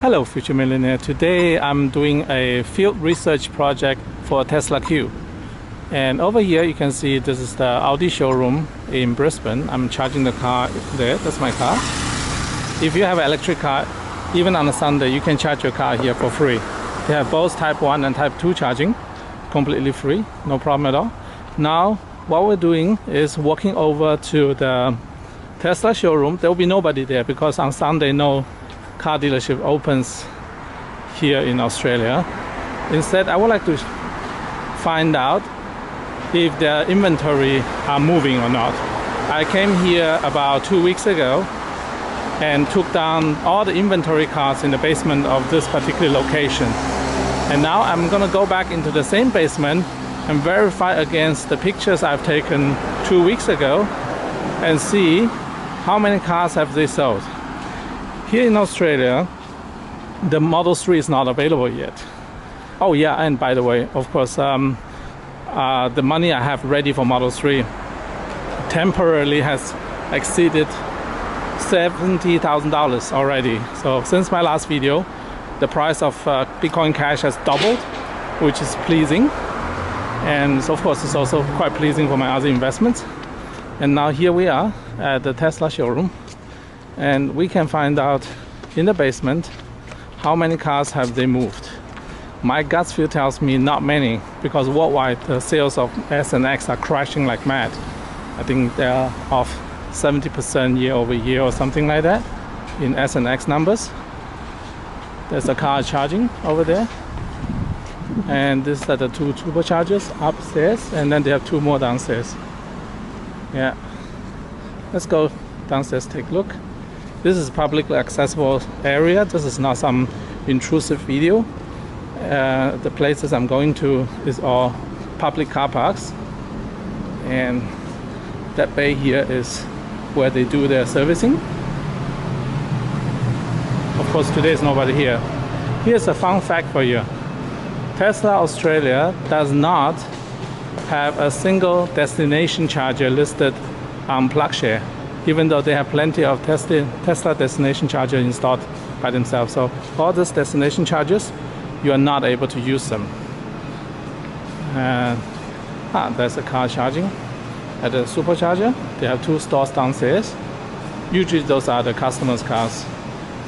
Hello, future millionaire. Today I'm doing a field research project for Tesla Q. And over here you can see this is the Audi showroom in Brisbane. I'm charging the car there. That's my car. If you have an electric car, even on a Sunday, you can charge your car here for free. They have both Type 1 and Type 2 charging, completely free, no problem at all. Now, what we're doing is walking over to the Tesla showroom. There will be nobody there because on Sunday, no car dealership opens here in Australia. Instead, I would like to find out if their inventory are moving or not. I came here about 2 weeks ago and took down all the inventory cars in the basement of this particular location. And now I'm gonna go back into the same basement and verify against the pictures I've taken 2 weeks ago and see how many cars have they sold. Here in Australia, the Model 3 is not available yet. Oh yeah, and by the way, of course, the money I have ready for Model 3 temporarily has exceeded $70,000 already. So since my last video, the price of Bitcoin Cash has doubled, which is pleasing. And so of course, it's also quite pleasing for my other investments. And now here we are at the Tesla showroom. And we can find out in the basement how many cars have they moved. My gut feel tells me not many, because worldwide the sales of S and X are crashing like mad. I think they're off 70% year over year or something like that in S and X numbers. There's a car charging over there, and these are the two turbochargers upstairs, and then they have two more downstairs. Yeah, let's go downstairs, take a look. This is publicly accessible area. This is not some intrusive video. The places I'm going to is all public car parks, and that bay here is where they do their servicing. Of course, today is nobody here. Here's a fun fact for you. Tesla Australia does not have a single destination charger listed on PlugShare, even though they have plenty of Tesla destination charger installed by themselves. So all these destination chargers, you are not able to use them. There's a car charging at the supercharger. They have two stores downstairs. Usually those are the customers' cars.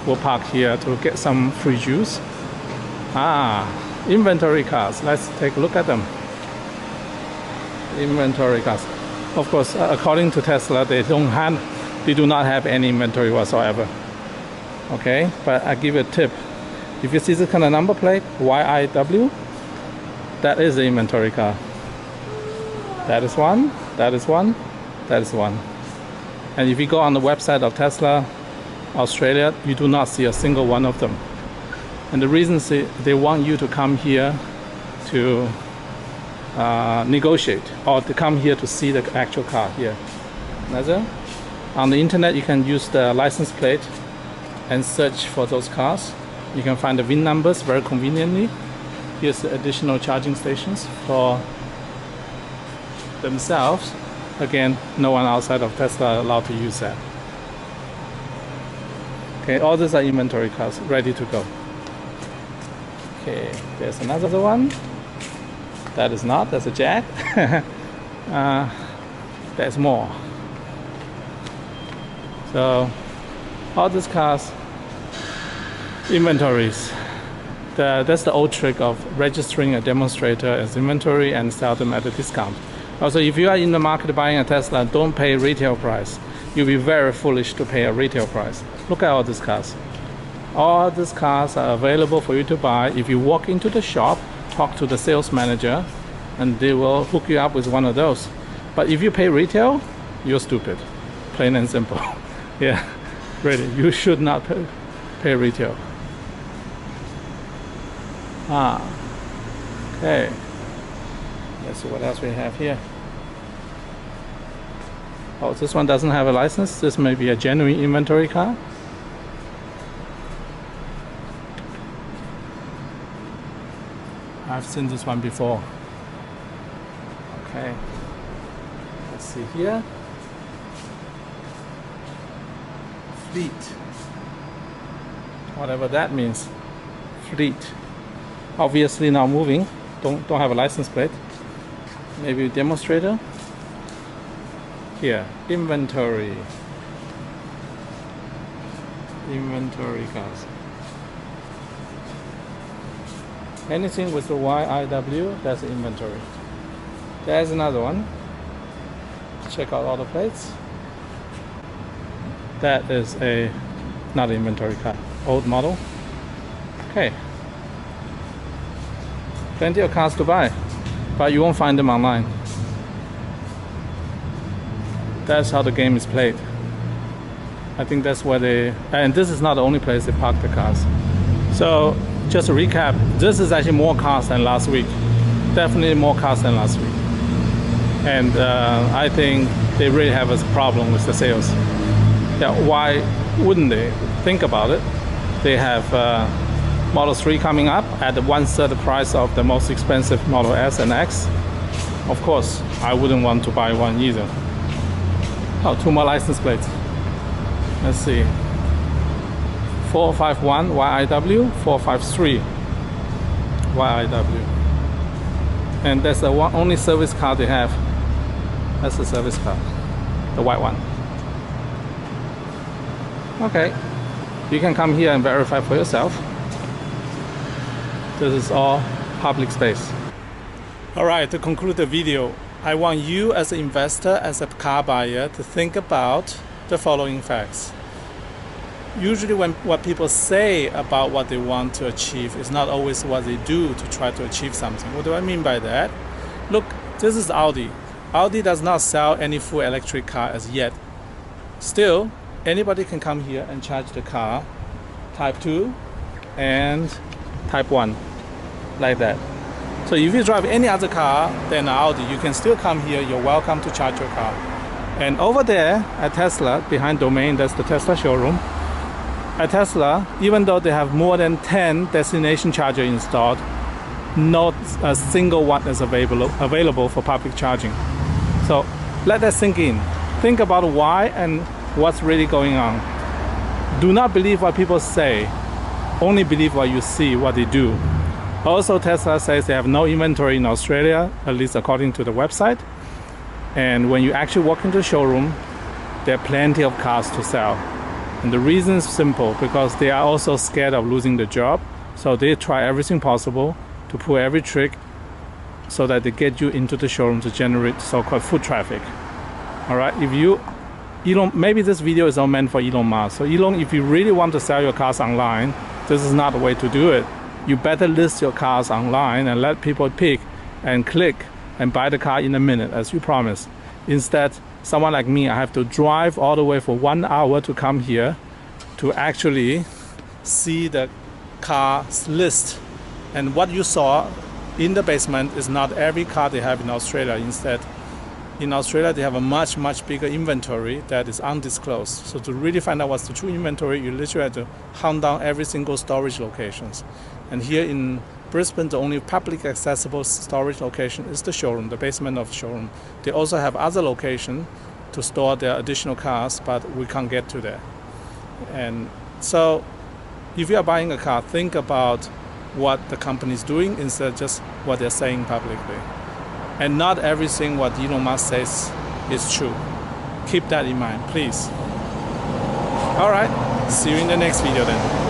We'll park here to get some free juice. Inventory cars. Let's take a look at them. Inventory cars. Of course, according to Tesla, they do not have any inventory whatsoever. Okay, but I give you a tip. If you see this kind of number plate, YIW, that is the inventory car. That is one, that is one, that is one. And if you go on the website of Tesla Australia, you do not see a single one of them. And the reason is they want you to come here to negotiate, or to come here to see the actual car here. On the internet, you can use the license plate and search for those cars. You can find the VIN numbers very conveniently. Here's the additional charging stations for themselves. Again, no one outside of Tesla allowed to use that. Okay, all these are inventory cars ready to go. Okay, there's another one. That is not, that's a Jag. There's more. So, all these cars, inventories. That's the old trick of registering a demonstrator as inventory and sell them at a discount. Also, if you are in the market buying a Tesla, don't pay retail price. You'll be very foolish to pay a retail price. Look at all these cars. All these cars are available for you to buy. If you walk into the shop, talk to the sales manager, and they will hook you up with one of those. But if you pay retail, you're stupid. Plain and simple. Yeah, really, you should not pay retail. Okay. Let's see what else we have here. Oh, this one doesn't have a license. This may be a genuine inventory car. I've seen this one before. Okay. Let's see here. Fleet. whatever that means. Fleet. Obviously not moving. Don't have a license plate. Maybe demonstrator. Here, inventory. Inventory cars. Anything with the YIW, that's inventory. There's another one. Check out all the plates. That is not an inventory car, old model. Okay. Plenty of cars to buy, but you won't find them online. That's how the game is played. I think that's where and this is not the only place they park the cars. So just to recap, this is actually more cars than last week. Definitely more cars than last week. And I think they really have a problem with the sales. Yeah, why wouldn't they? Think about it. They have Model 3 coming up at 1/3 the price of the most expensive Model S and X. Of course, I wouldn't want to buy one either. Oh, 2 more license plates. Let's see. 451 YIW, 453 YIW. And that's the only service car they have. That's the service car, the white one. Okay, you can come here and verify for yourself. This is all public space. Alright, to conclude the video, I want you as an investor, as a car buyer, to think about the following facts. Usually what people say about what they want to achieve is not always what they do to try to achieve something. What do I mean by that? Look, this is Audi. Audi does not sell any full electric car as yet. Still, anybody can come here and charge the car, Type 2 and Type 1, like that. So if you drive any other car than Audi, you can still come here. You're welcome to charge your car. And over there at Tesla, behind Domain, that's the Tesla showroom. At Tesla, even though they have more than 10 destination chargers installed, not a single one is available for public charging. So let that sink in. Think about why and what's really going on. Do not believe what people say. Only believe what you see, what they do. Also, Tesla says they have no inventory in Australia, at least according to the website. And when you actually walk into the showroom, there are plenty of cars to sell. And the reason is simple, because they are also scared of losing the job. So they try everything possible to pull every trick so that they get you into the showroom to generate so-called foot traffic. All right, maybe this video is not meant for Elon Musk. So Elon, if you really want to sell your cars online, this is not the way to do it. You better list your cars online and let people pick and click and buy the car in a minute, as you promised. Instead, someone like me, I have to drive all the way for 1 hour to come here to actually see the car's list. And what you saw in the basement is not every car they have in Australia. Instead, in Australia, they have a much, much bigger inventory that is undisclosed. So to really find out what's the true inventory, you literally have to hunt down every single storage locations. And here in Brisbane, the only public accessible storage location is the showroom, the basement of the showroom. They also have other locations to store their additional cars, but we can't get to that. And so if you are buying a car, think about what the company is doing instead of just what they're saying publicly. And not everything what Elon Musk says is true. Keep that in mind, please. All right, see you in the next video then.